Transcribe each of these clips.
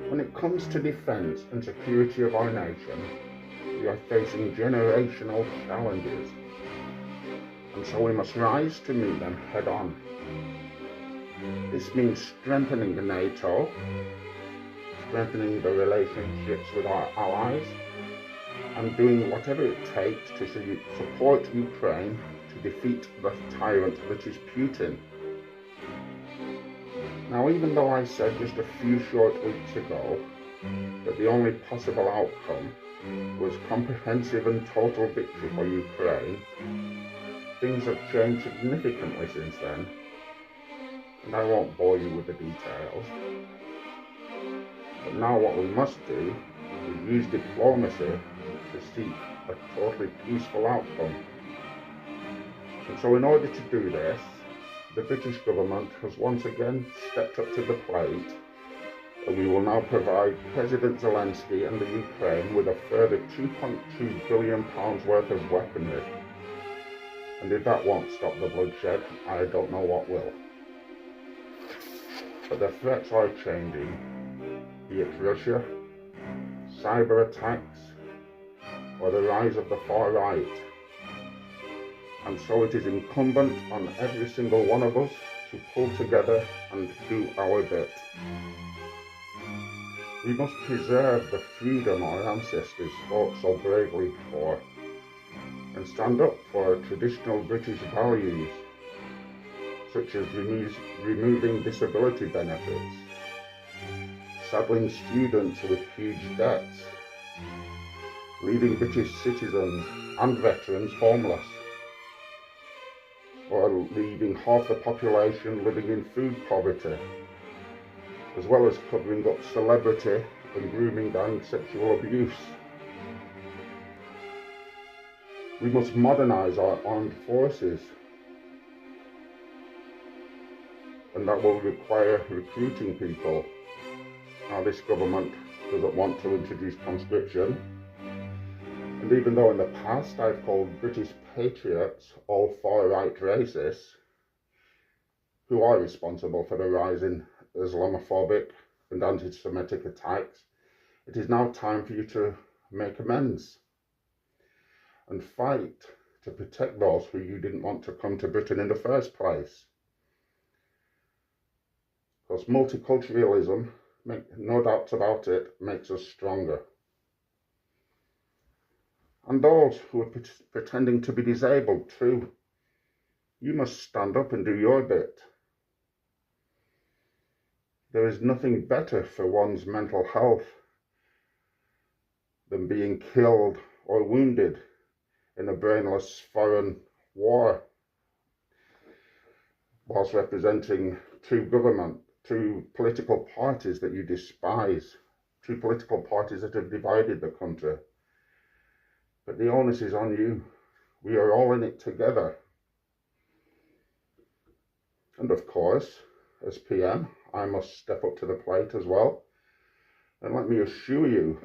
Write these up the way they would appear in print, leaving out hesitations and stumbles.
When it comes to defence and security of our nation, we are facing generational challenges, and so we must rise to meet them head on. This means strengthening the NATO, strengthening the relationships with our allies, and doing whatever it takes to support Ukraine to defeat the tyrant that is Putin. Now, even though I said just a few short weeks ago that the only possible outcome was comprehensive and total victory for Ukraine, things have changed significantly since then, and I won't bore you with the details. But now what we must do is use diplomacy to seek a totally peaceful outcome. And so in order to do this, the British government has once again stepped up to the plate, and we will now provide President Zelensky and the Ukraine with a further £2.2 billion worth of weaponry. And if that won't stop the bloodshed, I don't know what will. But the threats are changing, be it Russia, cyber attacks, or the rise of the far right. And so it is incumbent on every single one of us to pull together and do our bit. We must preserve the freedom our ancestors fought so bravely for, and stand up for traditional British values, such as removing disability benefits, saddling students with huge debts, leaving British citizens and veterans homeless, or leaving half the population living in food poverty, as well as covering up celebrity and grooming and sexual abuse. We must modernise our armed forces, and that will require recruiting people. Now, this government doesn't want to introduce conscription, and even though in the past I've called British patriots all far-right racists, who are responsible for the rise in Islamophobic and anti-Semitic attacks, it is now time for you to make amends and fight to protect those who you didn't want to come to Britain in the first place. Because multiculturalism, no doubts about it, makes us stronger. And those who are pretending to be disabled too, you must stand up and do your bit. There is nothing better for one's mental health than being killed or wounded in a brainless foreign war, whilst representing two political parties that you despise, two political parties that have divided the country. But the onus is on you. We are all in it together. And of course, as PM, I must step up to the plate as well. And let me assure you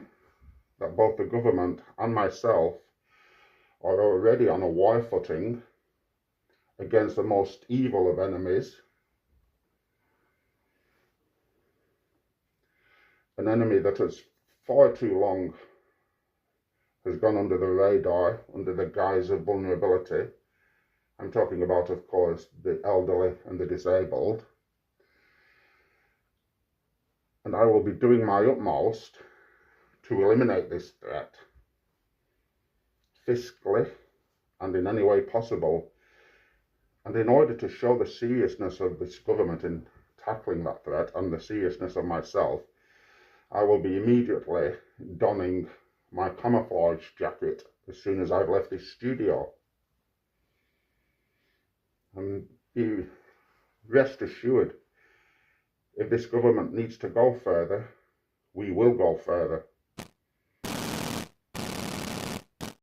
that both the government and myself are already on a war footing against the most evil of enemies, an enemy that has far too long has gone under the radar under the guise of vulnerability. I'm talking about, of course, the elderly and the disabled. And I will be doing my utmost to eliminate this threat, fiscally and in any way possible. And in order to show the seriousness of this government in tackling that threat and the seriousness of myself, I will be immediately donning my camouflage jacket as soon as I've left this studio. And be rest assured, if this government needs to go further, we will go further.